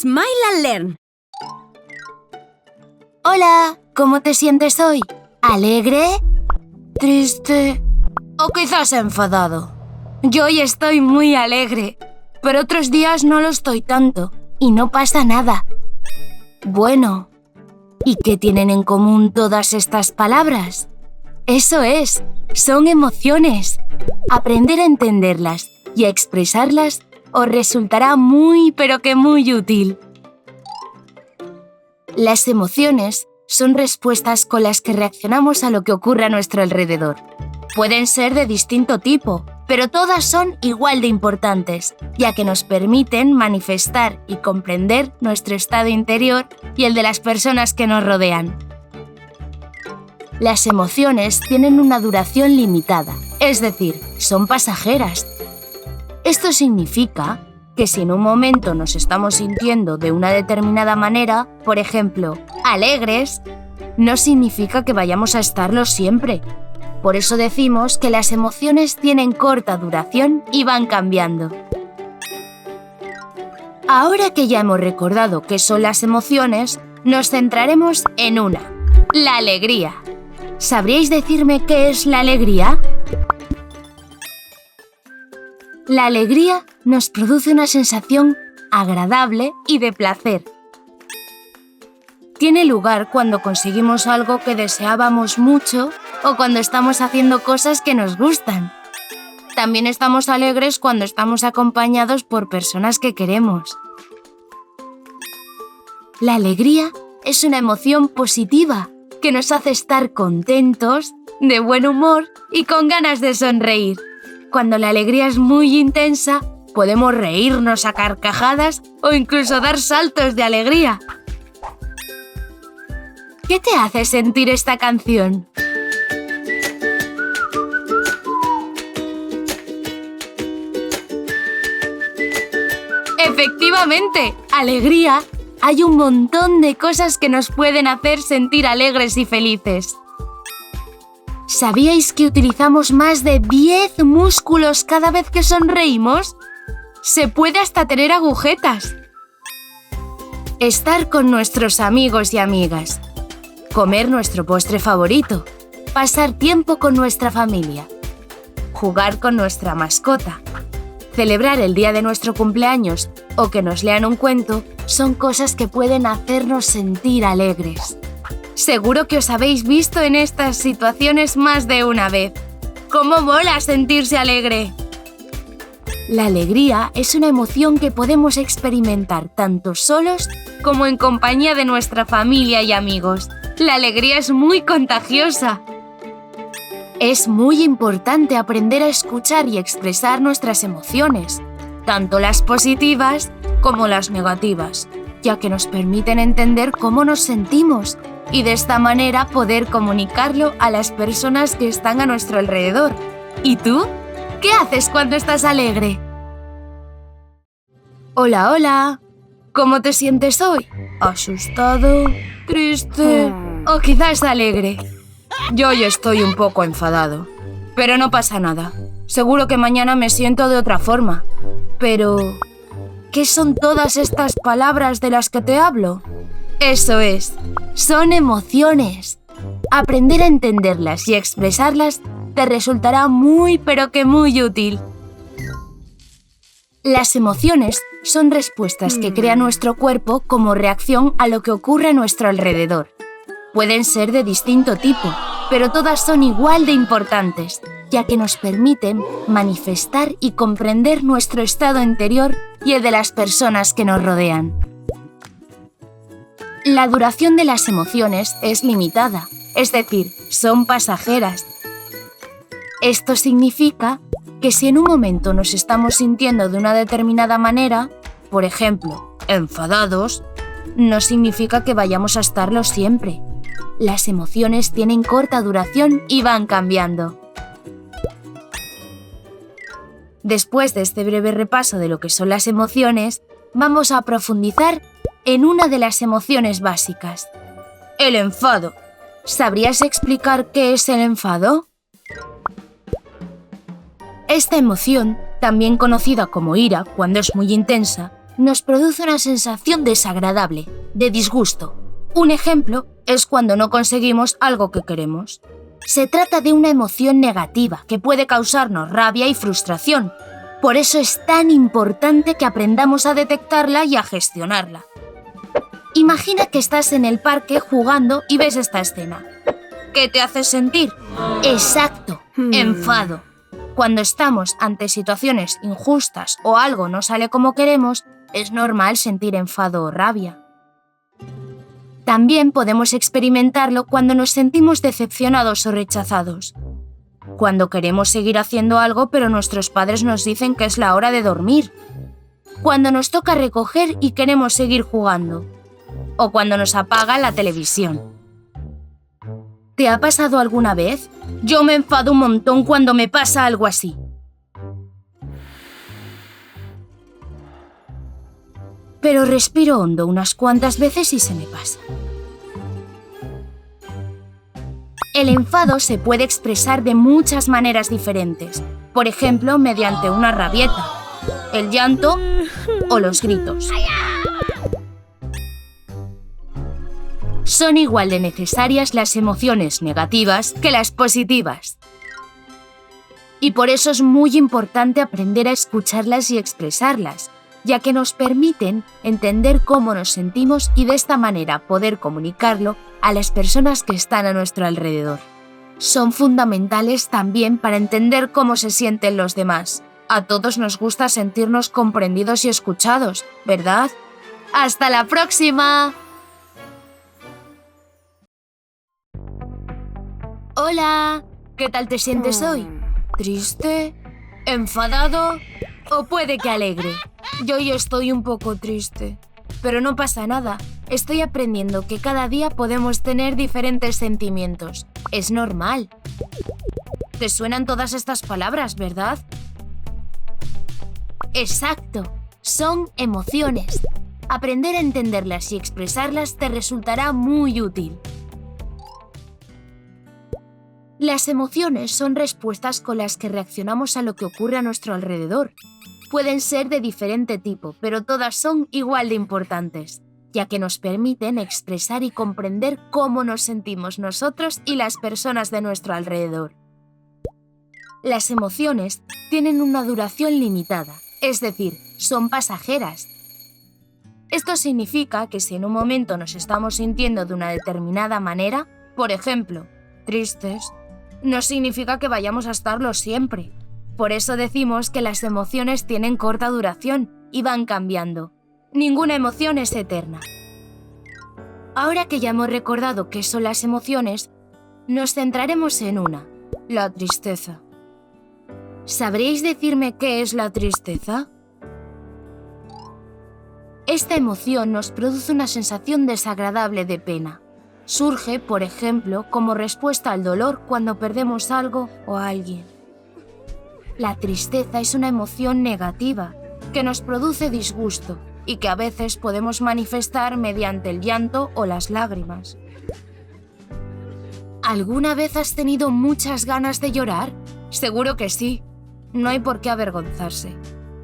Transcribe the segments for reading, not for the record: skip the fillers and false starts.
Smile and Learn. Hola, ¿cómo te sientes hoy? ¿Alegre? ¿Triste? ¿O quizás enfadado? Yo hoy estoy muy alegre, pero otros días no lo estoy tanto y no pasa nada. Bueno, ¿y qué tienen en común todas estas palabras? Eso es, son emociones. Aprender a entenderlas y a expresarlas os resultará muy, pero que muy útil. Las emociones son respuestas con las que reaccionamos a lo que ocurre a nuestro alrededor. Pueden ser de distinto tipo, pero todas son igual de importantes, ya que nos permiten manifestar y comprender nuestro estado interior y el de las personas que nos rodean. Las emociones tienen una duración limitada, es decir, son pasajeras. Esto significa que si en un momento nos estamos sintiendo de una determinada manera, por ejemplo, alegres, no significa que vayamos a estarlo siempre. Por eso decimos que las emociones tienen corta duración y van cambiando. Ahora que ya hemos recordado qué son las emociones, nos centraremos en una, la alegría. ¿Sabríais decirme qué es la alegría? La alegría nos produce una sensación agradable y de placer. Tiene lugar cuando conseguimos algo que deseábamos mucho o cuando estamos haciendo cosas que nos gustan. También estamos alegres cuando estamos acompañados por personas que queremos. La alegría es una emoción positiva que nos hace estar contentos, de buen humor y con ganas de sonreír. Cuando la alegría es muy intensa, podemos reírnos a carcajadas o incluso dar saltos de alegría. ¿Qué te hace sentir esta canción? Efectivamente, alegría. Hay un montón de cosas que nos pueden hacer sentir alegres y felices. ¿Sabíais que utilizamos más de 10 músculos cada vez que sonreímos? Se puede hasta tener agujetas. Estar con nuestros amigos y amigas. Comer nuestro postre favorito. Pasar tiempo con nuestra familia. Jugar con nuestra mascota. Celebrar el día de nuestro cumpleaños o que nos lean un cuento son cosas que pueden hacernos sentir alegres. Seguro que os habéis visto en estas situaciones más de una vez. ¡Cómo mola sentirse alegre! La alegría es una emoción que podemos experimentar tanto solos como en compañía de nuestra familia y amigos. La alegría es muy contagiosa. Es muy importante aprender a escuchar y expresar nuestras emociones, tanto las positivas como las negativas, ya que nos permiten entender cómo nos sentimos y de esta manera poder comunicarlo a las personas que están a nuestro alrededor. ¿Y tú? ¿Qué haces cuando estás alegre? Hola, hola. ¿Cómo te sientes hoy? ¿Asustado? ¿Triste? ¿O quizás alegre? Yo hoy estoy un poco enfadado, pero no pasa nada. Seguro que mañana me siento de otra forma. Pero, ¿qué son todas estas palabras de las que te hablo? Eso es, son emociones. Aprender a entenderlas y expresarlas te resultará muy, pero que muy útil. Las emociones son respuestas que crea nuestro cuerpo como reacción a lo que ocurre a nuestro alrededor. Pueden ser de distinto tipo, pero todas son igual de importantes, ya que nos permiten manifestar y comprender nuestro estado interior y el de las personas que nos rodean. La duración de las emociones es limitada, es decir, son pasajeras. Esto significa que si en un momento nos estamos sintiendo de una determinada manera, por ejemplo, enfadados, no significa que vayamos a estarlo siempre. Las emociones tienen corta duración y van cambiando. Después de este breve repaso de lo que son las emociones, vamos a profundizar en una de las emociones básicas, el enfado. ¿Sabrías explicar qué es el enfado? Esta emoción, también conocida como ira cuando es muy intensa, nos produce una sensación desagradable, de disgusto. Un ejemplo es cuando no conseguimos algo que queremos. Se trata de una emoción negativa que puede causarnos rabia y frustración. Por eso es tan importante que aprendamos a detectarla y a gestionarla. Imagina que estás en el parque jugando y ves esta escena. ¿Qué te hace sentir? Exacto, enfado. Cuando estamos ante situaciones injustas o algo no sale como queremos, es normal sentir enfado o rabia. También podemos experimentarlo cuando nos sentimos decepcionados o rechazados. Cuando queremos seguir haciendo algo pero nuestros padres nos dicen que es la hora de dormir. Cuando nos toca recoger y queremos seguir jugando. O cuando nos apaga la televisión. ¿Te ha pasado alguna vez? Yo me enfado un montón cuando me pasa algo así. Pero respiro hondo unas cuantas veces y se me pasa. El enfado se puede expresar de muchas maneras diferentes. Por ejemplo, mediante una rabieta, el llanto o los gritos. Son igual de necesarias las emociones negativas que las positivas. Y por eso es muy importante aprender a escucharlas y expresarlas, ya que nos permiten entender cómo nos sentimos y de esta manera poder comunicarlo a las personas que están a nuestro alrededor. Son fundamentales también para entender cómo se sienten los demás. A todos nos gusta sentirnos comprendidos y escuchados, ¿verdad? ¡Hasta la próxima! Hola, ¿qué tal te sientes hoy? ¿Triste? ¿Enfadado? ¿O puede que alegre? Yo hoy estoy un poco triste. Pero no pasa nada. Estoy aprendiendo que cada día podemos tener diferentes sentimientos. Es normal. ¿Te suenan todas estas palabras, verdad? Exacto. Son emociones. Aprender a entenderlas y expresarlas te resultará muy útil. Las emociones son respuestas con las que reaccionamos a lo que ocurre a nuestro alrededor. Pueden ser de diferente tipo, pero todas son igual de importantes, ya que nos permiten expresar y comprender cómo nos sentimos nosotros y las personas de nuestro alrededor. Las emociones tienen una duración limitada, es decir, son pasajeras. Esto significa que si en un momento nos estamos sintiendo de una determinada manera, por ejemplo, tristes, no significa que vayamos a estarlo siempre. Por eso decimos que las emociones tienen corta duración y van cambiando. Ninguna emoción es eterna. Ahora que ya hemos recordado qué son las emociones, nos centraremos en una, la tristeza. ¿Sabríais decirme qué es la tristeza? Esta emoción nos produce una sensación desagradable de pena. Surge, por ejemplo, como respuesta al dolor cuando perdemos algo o a alguien. La tristeza es una emoción negativa que nos produce disgusto y que a veces podemos manifestar mediante el llanto o las lágrimas. ¿Alguna vez has tenido muchas ganas de llorar? Seguro que sí. No hay por qué avergonzarse.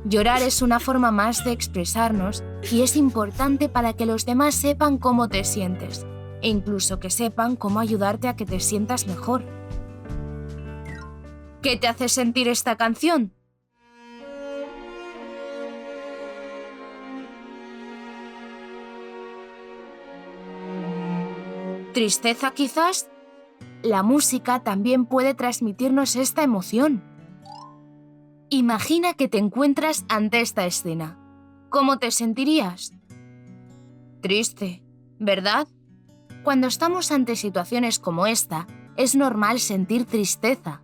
Llorar es una forma más de expresarnos y es importante para que los demás sepan cómo te sientes e incluso que sepan cómo ayudarte a que te sientas mejor. ¿Qué te hace sentir esta canción? ¿Tristeza quizás? La música también puede transmitirnos esta emoción. Imagina que te encuentras ante esta escena. ¿Cómo te sentirías? Triste, ¿verdad? Cuando estamos ante situaciones como esta, es normal sentir tristeza.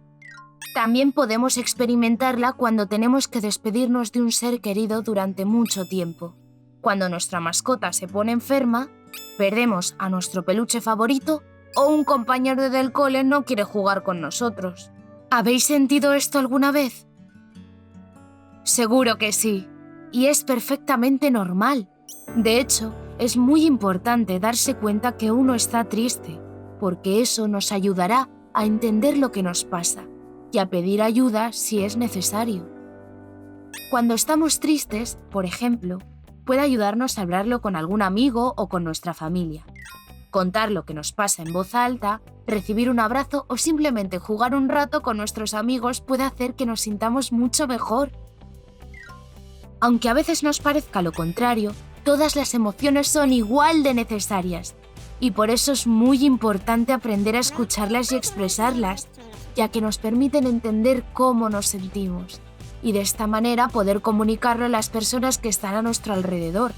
También podemos experimentarla cuando tenemos que despedirnos de un ser querido durante mucho tiempo. Cuando nuestra mascota se pone enferma, perdemos a nuestro peluche favorito o un compañero del cole no quiere jugar con nosotros. ¿Habéis sentido esto alguna vez? Seguro que sí, y es perfectamente normal. De hecho, es muy importante darse cuenta que uno está triste, porque eso nos ayudará a entender lo que nos pasa y a pedir ayuda si es necesario. Cuando estamos tristes, por ejemplo, puede ayudarnos a hablarlo con algún amigo o con nuestra familia. Contar lo que nos pasa en voz alta, recibir un abrazo o simplemente jugar un rato con nuestros amigos puede hacer que nos sintamos mucho mejor. Aunque a veces nos parezca lo contrario, todas las emociones son igual de necesarias y por eso es muy importante aprender a escucharlas y expresarlas, ya que nos permiten entender cómo nos sentimos y de esta manera poder comunicarlo a las personas que están a nuestro alrededor.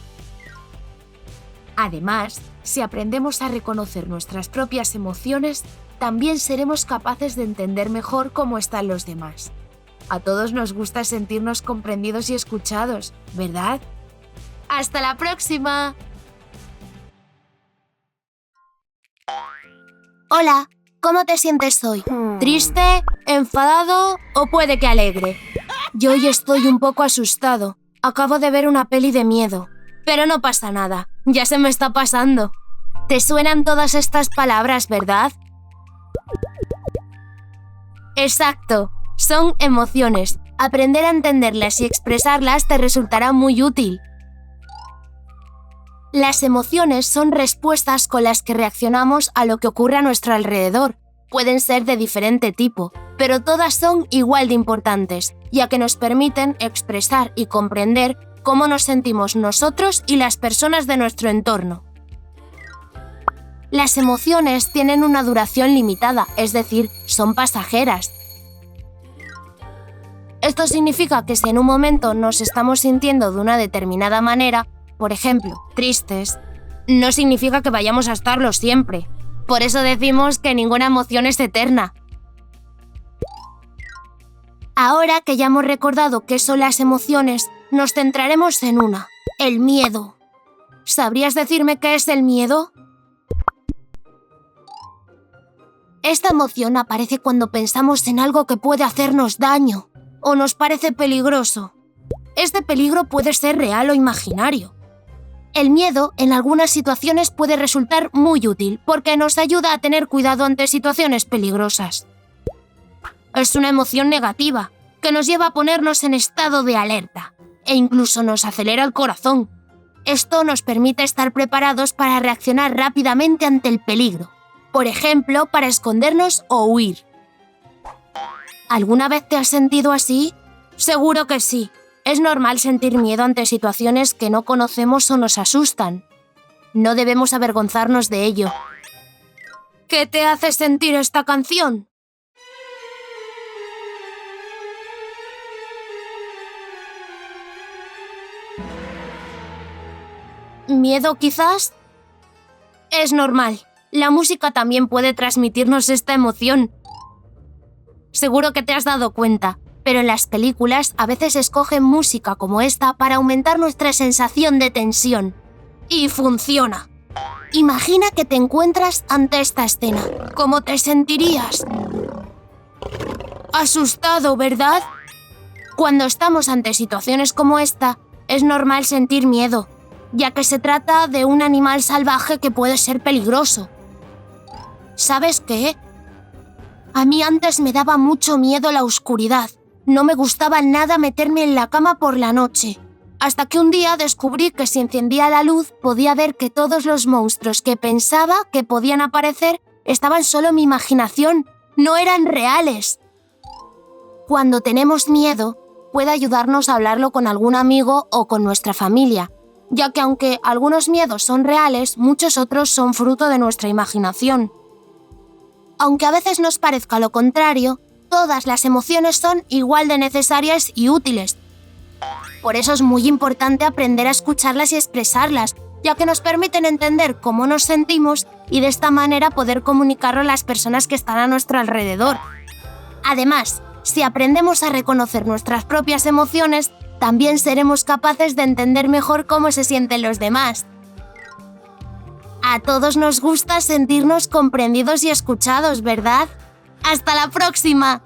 Además, si aprendemos a reconocer nuestras propias emociones, también seremos capaces de entender mejor cómo están los demás. A todos nos gusta sentirnos comprendidos y escuchados, ¿verdad? ¡Hasta la próxima! Hola, ¿cómo te sientes hoy? ¿Triste, enfadado o puede que alegre? Yo hoy estoy un poco asustado. Acabo de ver una peli de miedo. Pero no pasa nada, ya se me está pasando. ¿Te suenan todas estas palabras, verdad? Exacto, son emociones. Aprender a entenderlas y expresarlas te resultará muy útil. Las emociones son respuestas con las que reaccionamos a lo que ocurre a nuestro alrededor. Pueden ser de diferente tipo, pero todas son igual de importantes, ya que nos permiten expresar y comprender cómo nos sentimos nosotros y las personas de nuestro entorno. Las emociones tienen una duración limitada, es decir, son pasajeras. Esto significa que si en un momento nos estamos sintiendo de una determinada manera, por ejemplo, tristes, no significa que vayamos a estarlo siempre. Por eso decimos que ninguna emoción es eterna. Ahora que ya hemos recordado qué son las emociones, nos centraremos en una, el miedo. ¿Sabrías decirme qué es el miedo? Esta emoción aparece cuando pensamos en algo que puede hacernos daño o nos parece peligroso. Este peligro puede ser real o imaginario. El miedo en algunas situaciones puede resultar muy útil porque nos ayuda a tener cuidado ante situaciones peligrosas. Es una emoción negativa que nos lleva a ponernos en estado de alerta e incluso nos acelera el corazón. Esto nos permite estar preparados para reaccionar rápidamente ante el peligro, por ejemplo, para escondernos o huir. ¿Alguna vez te has sentido así? Seguro que sí. Es normal sentir miedo ante situaciones que no conocemos o nos asustan. No debemos avergonzarnos de ello. ¿Qué te hace sentir esta canción? ¿Miedo quizás? Es normal. La música también puede transmitirnos esta emoción. Seguro que te has dado cuenta, pero en las películas a veces escogen música como esta para aumentar nuestra sensación de tensión. Y funciona. Imagina que te encuentras ante esta escena. ¿Cómo te sentirías? Asustado, ¿verdad? Cuando estamos ante situaciones como esta, es normal sentir miedo, ya que se trata de un animal salvaje que puede ser peligroso. ¿Sabes qué? A mí antes me daba mucho miedo la oscuridad. No me gustaba nada meterme en la cama por la noche, hasta que un día descubrí que si encendía la luz podía ver que todos los monstruos que pensaba que podían aparecer estaban solo en mi imaginación, no eran reales. Cuando tenemos miedo, puede ayudarnos a hablarlo con algún amigo o con nuestra familia, ya que aunque algunos miedos son reales, muchos otros son fruto de nuestra imaginación. Aunque a veces nos parezca lo contrario, todas las emociones son igual de necesarias y útiles. Por eso es muy importante aprender a escucharlas y expresarlas, ya que nos permiten entender cómo nos sentimos y de esta manera poder comunicarlo a las personas que están a nuestro alrededor. Además, si aprendemos a reconocer nuestras propias emociones, también seremos capaces de entender mejor cómo se sienten los demás. A todos nos gusta sentirnos comprendidos y escuchados, ¿verdad? ¡Hasta la próxima!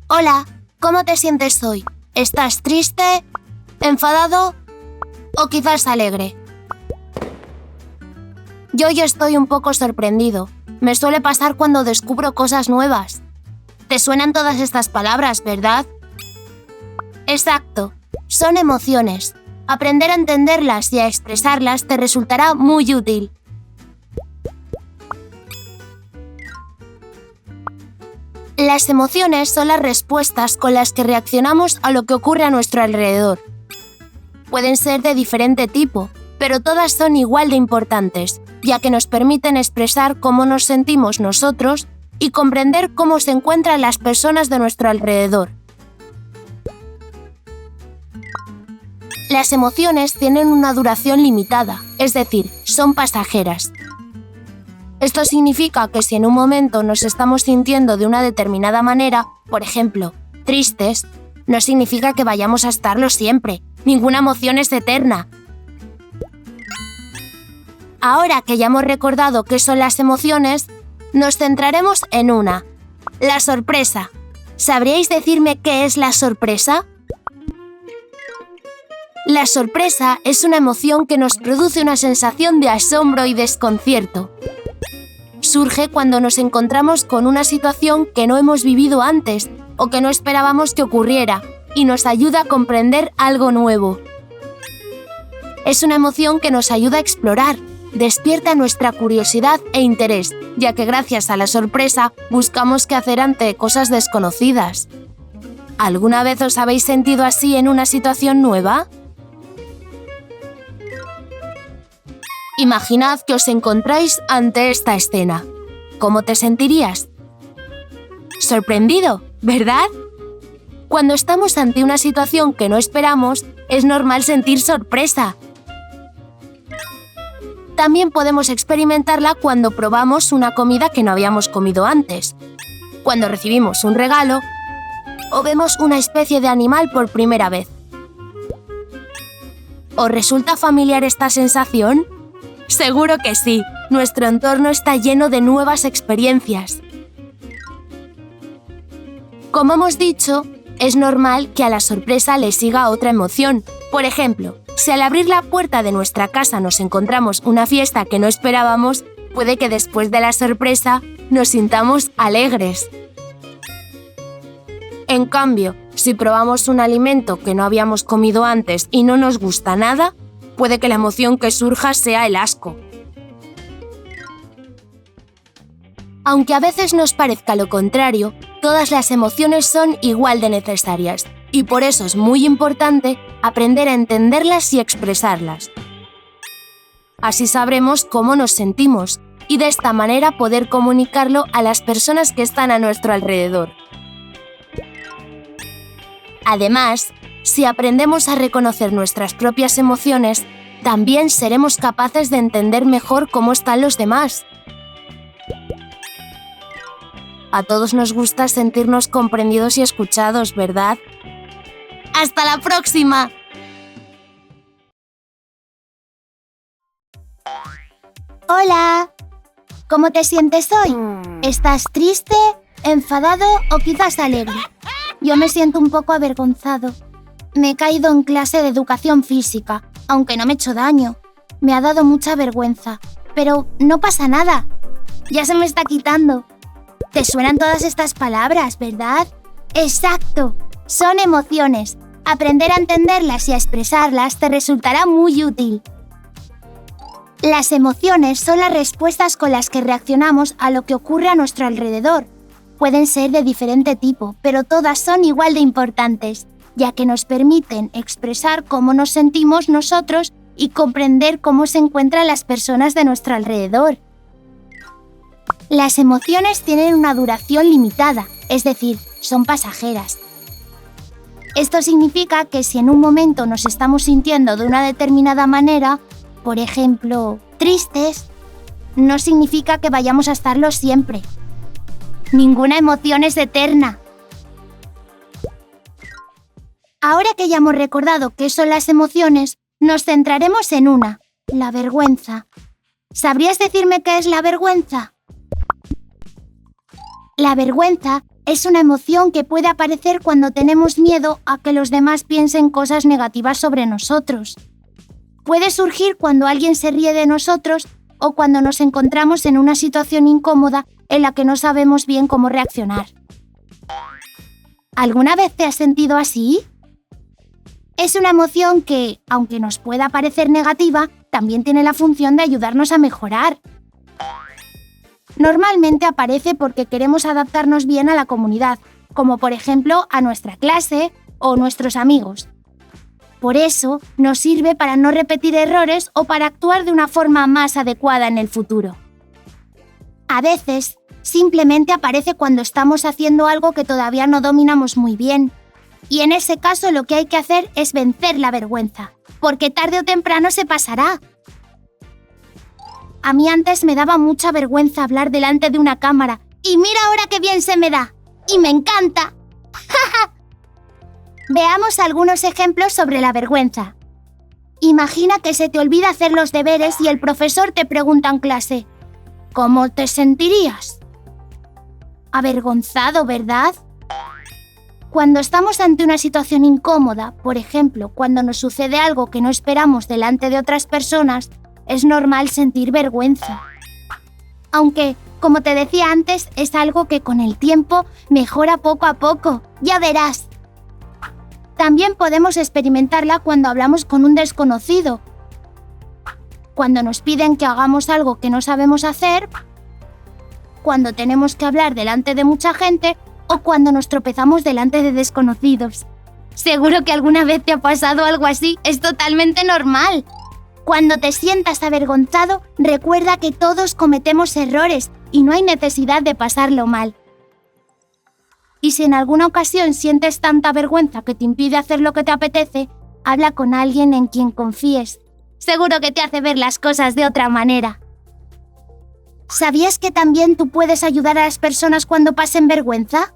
Hola, ¿cómo te sientes hoy? ¿Estás triste, enfadado o quizás alegre? Yo hoy estoy un poco sorprendido. Me suele pasar cuando descubro cosas nuevas. Te suenan todas estas palabras, ¿verdad? Exacto. Son emociones. Aprender a entenderlas y a expresarlas te resultará muy útil. Las emociones son las respuestas con las que reaccionamos a lo que ocurre a nuestro alrededor. Pueden ser de diferente tipo, pero todas son igual de importantes, ya que nos permiten expresar cómo nos sentimos nosotros y comprender cómo se encuentran las personas de nuestro alrededor. Las emociones tienen una duración limitada, es decir, son pasajeras. Esto significa que si en un momento nos estamos sintiendo de una determinada manera, por ejemplo, tristes, no significa que vayamos a estarlo siempre. Ninguna emoción es eterna. Ahora que ya hemos recordado qué son las emociones, nos centraremos en una: la sorpresa. ¿Sabríais decirme qué es la sorpresa? La sorpresa es una emoción que nos produce una sensación de asombro y desconcierto. Surge cuando nos encontramos con una situación que no hemos vivido antes o que no esperábamos que ocurriera y nos ayuda a comprender algo nuevo. Es una emoción que nos ayuda a explorar, despierta nuestra curiosidad e interés, ya que gracias a la sorpresa buscamos qué hacer ante cosas desconocidas. ¿Alguna vez os habéis sentido así en una situación nueva? Imaginad que os encontráis ante esta escena. ¿Cómo te sentirías? Sorprendido, ¿verdad? Cuando estamos ante una situación que no esperamos, es normal sentir sorpresa. También podemos experimentarla cuando probamos una comida que no habíamos comido antes, cuando recibimos un regalo o vemos una especie de animal por primera vez. ¿Os resulta familiar esta sensación? Seguro que sí. Nuestro entorno está lleno de nuevas experiencias. Como hemos dicho, es normal que a la sorpresa le siga otra emoción. Por ejemplo, si al abrir la puerta de nuestra casa nos encontramos una fiesta que no esperábamos, puede que después de la sorpresa nos sintamos alegres. En cambio, si probamos un alimento que no habíamos comido antes y no nos gusta nada, puede que la emoción que surja sea el asco. Aunque a veces nos parezca lo contrario, todas las emociones son igual de necesarias y por eso es muy importante aprender a entenderlas y expresarlas. Así sabremos cómo nos sentimos y de esta manera poder comunicarlo a las personas que están a nuestro alrededor. Además, si aprendemos a reconocer nuestras propias emociones, también seremos capaces de entender mejor cómo están los demás. A todos nos gusta sentirnos comprendidos y escuchados, ¿verdad? ¡Hasta la próxima! Hola, ¿cómo te sientes hoy? ¿Estás triste, enfadado o quizás alegre? Yo me siento un poco avergonzado. Me he caído en clase de educación física, aunque no me he hecho daño. Me ha dado mucha vergüenza, pero no pasa nada. Ya se me está quitando. Te suenan todas estas palabras, ¿verdad? ¡Exacto! Son emociones. Aprender a entenderlas y a expresarlas te resultará muy útil. Las emociones son las respuestas con las que reaccionamos a lo que ocurre a nuestro alrededor. Pueden ser de diferente tipo, pero todas son igual de importantes, ya que nos permiten expresar cómo nos sentimos nosotros y comprender cómo se encuentran las personas de nuestro alrededor. Las emociones tienen una duración limitada, es decir, son pasajeras. Esto significa que si en un momento nos estamos sintiendo de una determinada manera, por ejemplo, tristes, no significa que vayamos a estarlo siempre. Ninguna emoción es eterna. Ahora que ya hemos recordado qué son las emociones, nos centraremos en una, la vergüenza. ¿Sabrías decirme qué es la vergüenza? La vergüenza es una emoción que puede aparecer cuando tenemos miedo a que los demás piensen cosas negativas sobre nosotros. Puede surgir cuando alguien se ríe de nosotros o cuando nos encontramos en una situación incómoda en la que no sabemos bien cómo reaccionar. ¿Alguna vez te has sentido así? Es una emoción que, aunque nos pueda parecer negativa, también tiene la función de ayudarnos a mejorar. Normalmente aparece porque queremos adaptarnos bien a la comunidad, como por ejemplo a nuestra clase o nuestros amigos. Por eso, nos sirve para no repetir errores o para actuar de una forma más adecuada en el futuro. A veces, simplemente aparece cuando estamos haciendo algo que todavía no dominamos muy bien. Y en ese caso lo que hay que hacer es vencer la vergüenza, porque tarde o temprano se pasará. A mí antes me daba mucha vergüenza hablar delante de una cámara, y mira ahora qué bien se me da. ¡Y me encanta! Veamos algunos ejemplos sobre la vergüenza. Imagina que se te olvida hacer los deberes y el profesor te pregunta en clase: ¿cómo te sentirías? Avergonzado, ¿verdad? Cuando estamos ante una situación incómoda, por ejemplo, cuando nos sucede algo que no esperamos delante de otras personas, es normal sentir vergüenza. Aunque, como te decía antes, es algo que con el tiempo mejora poco a poco. Ya verás. También podemos experimentarla cuando hablamos con un desconocido. Cuando nos piden que hagamos algo que no sabemos hacer, cuando tenemos que hablar delante de mucha gente o cuando nos tropezamos delante de desconocidos. Seguro que alguna vez te ha pasado algo así, es totalmente normal. Cuando te sientas avergonzado, recuerda que todos cometemos errores y no hay necesidad de pasarlo mal. Y si en alguna ocasión sientes tanta vergüenza que te impide hacer lo que te apetece, habla con alguien en quien confíes. Seguro que te hace ver las cosas de otra manera. ¿Sabías que también tú puedes ayudar a las personas cuando pasen vergüenza?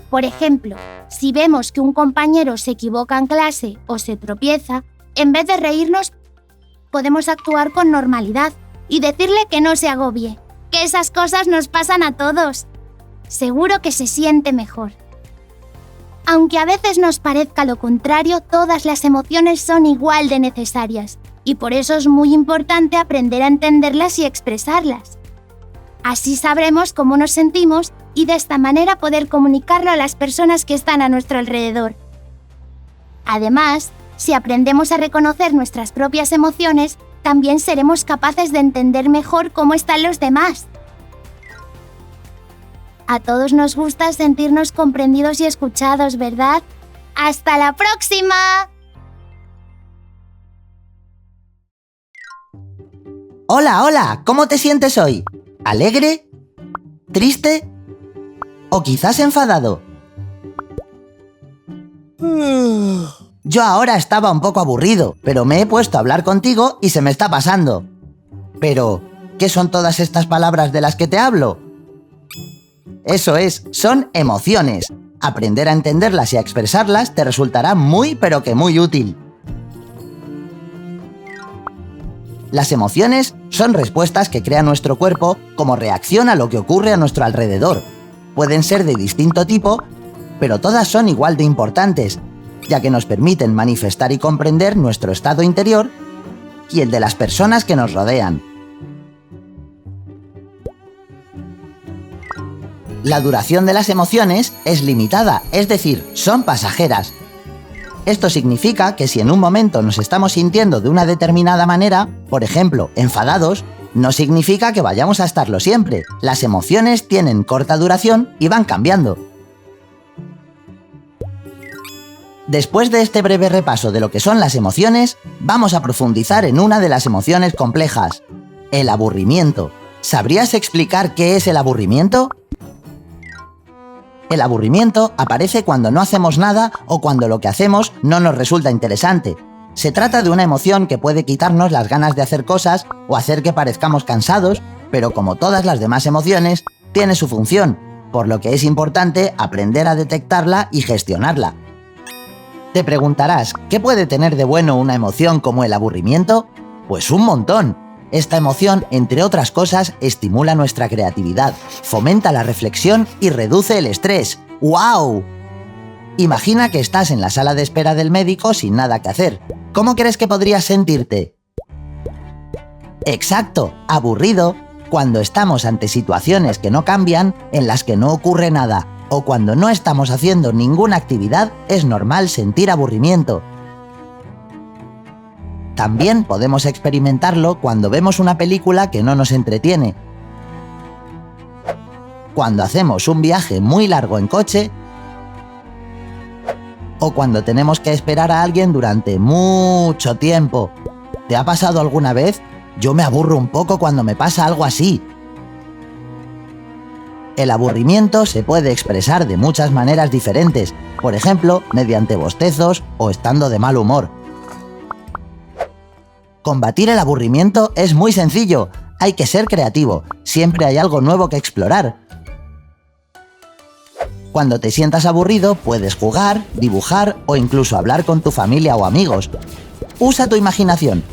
Por ejemplo, si vemos que un compañero se equivoca en clase o se tropieza, en vez de reírnos, podemos actuar con normalidad y decirle que no se agobie, que esas cosas nos pasan a todos. Seguro que se siente mejor. Aunque a veces nos parezca lo contrario, todas las emociones son igual de necesarias y por eso es muy importante aprender a entenderlas y expresarlas. Así sabremos cómo nos sentimos y de esta manera poder comunicarlo a las personas que están a nuestro alrededor. Además, si aprendemos a reconocer nuestras propias emociones, también seremos capaces de entender mejor cómo están los demás. A todos nos gusta sentirnos comprendidos y escuchados, ¿verdad? ¡Hasta la próxima! Hola, hola, ¿cómo te sientes hoy? ¿Alegre? ¿Triste? ¿O quizás enfadado? Yo ahora estaba un poco aburrido, pero me he puesto a hablar contigo y se me está pasando. Pero, ¿qué son todas estas palabras de las que te hablo? Eso es, son emociones. Aprender a entenderlas y a expresarlas te resultará muy pero que muy útil. Las emociones son respuestas que crea nuestro cuerpo como reacción a lo que ocurre a nuestro alrededor. Pueden ser de distinto tipo, pero todas son igual de importantes, ya que nos permiten manifestar y comprender nuestro estado interior y el de las personas que nos rodean. La duración de las emociones es limitada, es decir, son pasajeras. Esto significa que si en un momento nos estamos sintiendo de una determinada manera, por ejemplo, enfadados, no significa que vayamos a estarlo siempre. Las emociones tienen corta duración y van cambiando. Después de este breve repaso de lo que son las emociones, vamos a profundizar en una de las emociones complejas, el aburrimiento. ¿Sabrías explicar qué es el aburrimiento? El aburrimiento aparece cuando no hacemos nada o cuando lo que hacemos no nos resulta interesante. Se trata de una emoción que puede quitarnos las ganas de hacer cosas o hacer que parezcamos cansados, pero como todas las demás emociones, tiene su función, por lo que es importante aprender a detectarla y gestionarla. Te preguntarás, ¿qué puede tener de bueno una emoción como el aburrimiento? Pues un montón. Esta emoción, entre otras cosas, estimula nuestra creatividad, fomenta la reflexión y reduce el estrés. ¡Guau! Imagina que estás en la sala de espera del médico sin nada que hacer. ¿Cómo crees que podrías sentirte? Exacto, aburrido, cuando estamos ante situaciones que no cambian, en las que no ocurre nada, o cuando no estamos haciendo ninguna actividad, es normal sentir aburrimiento. También podemos experimentarlo cuando vemos una película que no nos entretiene. Cuando hacemos un viaje muy largo en coche, o cuando tenemos que esperar a alguien durante mucho tiempo. ¿Te ha pasado alguna vez? Yo me aburro un poco cuando me pasa algo así. El aburrimiento se puede expresar de muchas maneras diferentes, por ejemplo, mediante bostezos o estando de mal humor. Combatir el aburrimiento es muy sencillo, hay que ser creativo, siempre hay algo nuevo que explorar. Cuando te sientas aburrido, puedes jugar, dibujar o incluso hablar con tu familia o amigos. Usa tu imaginación.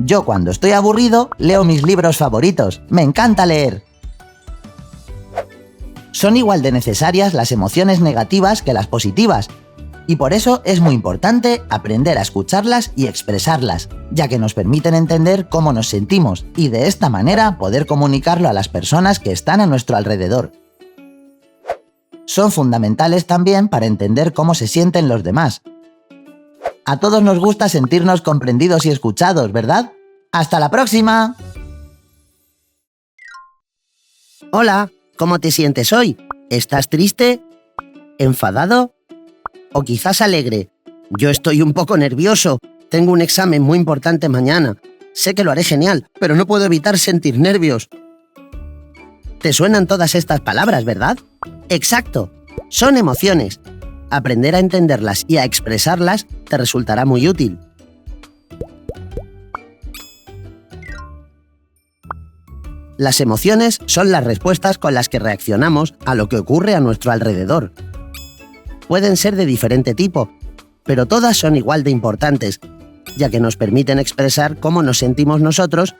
Yo cuando estoy aburrido, leo mis libros favoritos. Me encanta leer. Son igual de necesarias las emociones negativas que las positivas, y por eso es muy importante aprender a escucharlas y expresarlas, ya que nos permiten entender cómo nos sentimos y de esta manera poder comunicarlo a las personas que están a nuestro alrededor. Son fundamentales también para entender cómo se sienten los demás. A todos nos gusta sentirnos comprendidos y escuchados, ¿verdad? ¡Hasta la próxima! Hola, ¿cómo te sientes hoy? ¿Estás triste? ¿Enfadado? ¿O quizás alegre? Yo estoy un poco nervioso. Tengo un examen muy importante mañana. Sé que lo haré genial, pero no puedo evitar sentir nervios. ¿Te suenan todas estas palabras, verdad? Exacto, son emociones. Aprender a entenderlas y a expresarlas te resultará muy útil. Las emociones son las respuestas con las que reaccionamos a lo que ocurre a nuestro alrededor. Pueden ser de diferente tipo, pero todas son igual de importantes, ya que nos permiten expresar cómo nos sentimos nosotros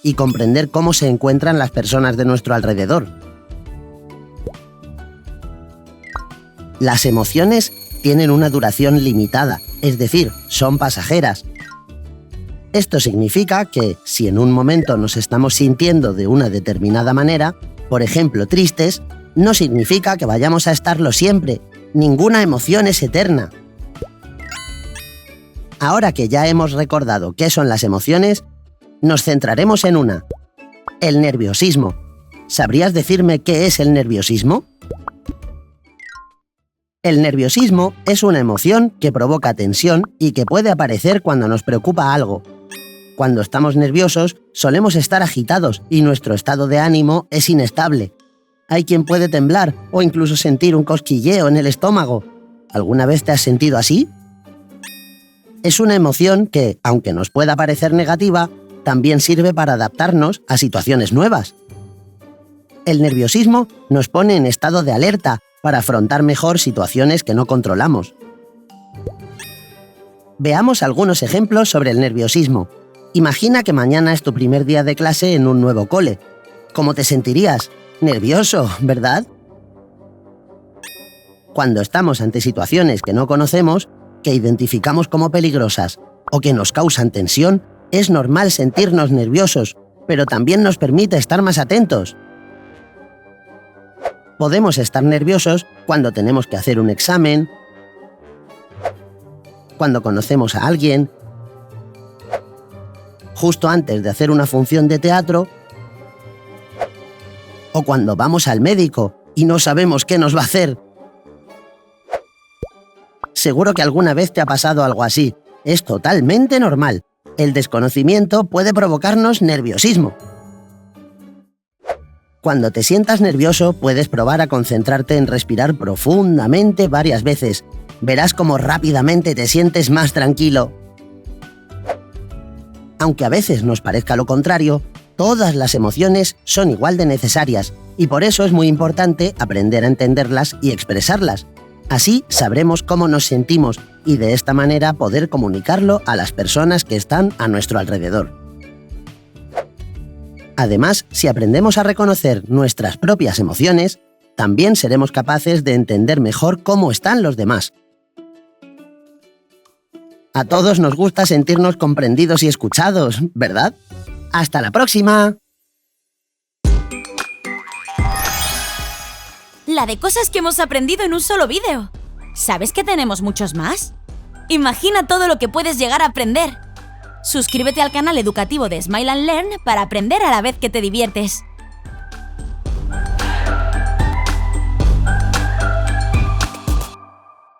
y comprender cómo se encuentran las personas de nuestro alrededor. Las emociones tienen una duración limitada, es decir, son pasajeras. Esto significa que, si en un momento nos estamos sintiendo de una determinada manera, por ejemplo tristes, no significa que vayamos a estarlo siempre. Ninguna emoción es eterna. Ahora que ya hemos recordado qué son las emociones, nos centraremos en una: el nerviosismo. ¿Sabrías decirme qué es el nerviosismo? El nerviosismo es una emoción que provoca tensión y que puede aparecer cuando nos preocupa algo. Cuando estamos nerviosos, solemos estar agitados y nuestro estado de ánimo es inestable. Hay quien puede temblar o incluso sentir un cosquilleo en el estómago. ¿Alguna vez te has sentido así? Es una emoción que, aunque nos pueda parecer negativa, también sirve para adaptarnos a situaciones nuevas. El nerviosismo nos pone en estado de alerta para afrontar mejor situaciones que no controlamos. Veamos algunos ejemplos sobre el nerviosismo. Imagina que mañana es tu primer día de clase en un nuevo cole. ¿Cómo te sentirías? Nervioso, ¿verdad? Cuando estamos ante situaciones que no conocemos, que identificamos como peligrosas o que nos causan tensión, es normal sentirnos nerviosos, pero también nos permite estar más atentos. Podemos estar nerviosos cuando tenemos que hacer un examen, cuando conocemos a alguien, justo antes de hacer una función de teatro, o cuando vamos al médico y no sabemos qué nos va a hacer. Seguro que alguna vez te ha pasado algo así. Es totalmente normal. El desconocimiento puede provocarnos nerviosismo. Cuando te sientas nervioso, puedes probar a concentrarte en respirar profundamente varias veces. Verás cómo rápidamente te sientes más tranquilo. Aunque a veces nos parezca lo contrario, todas las emociones son igual de necesarias y por eso es muy importante aprender a entenderlas y expresarlas. Así sabremos cómo nos sentimos y de esta manera poder comunicarlo a las personas que están a nuestro alrededor. Además, si aprendemos a reconocer nuestras propias emociones, también seremos capaces de entender mejor cómo están los demás. A todos nos gusta sentirnos comprendidos y escuchados, ¿verdad? ¡Hasta la próxima! La de cosas que hemos aprendido en un solo vídeo. ¿Sabes que tenemos muchos más? Imagina todo lo que puedes llegar a aprender. Suscríbete al canal educativo de Smile and Learn para aprender a la vez que te diviertes.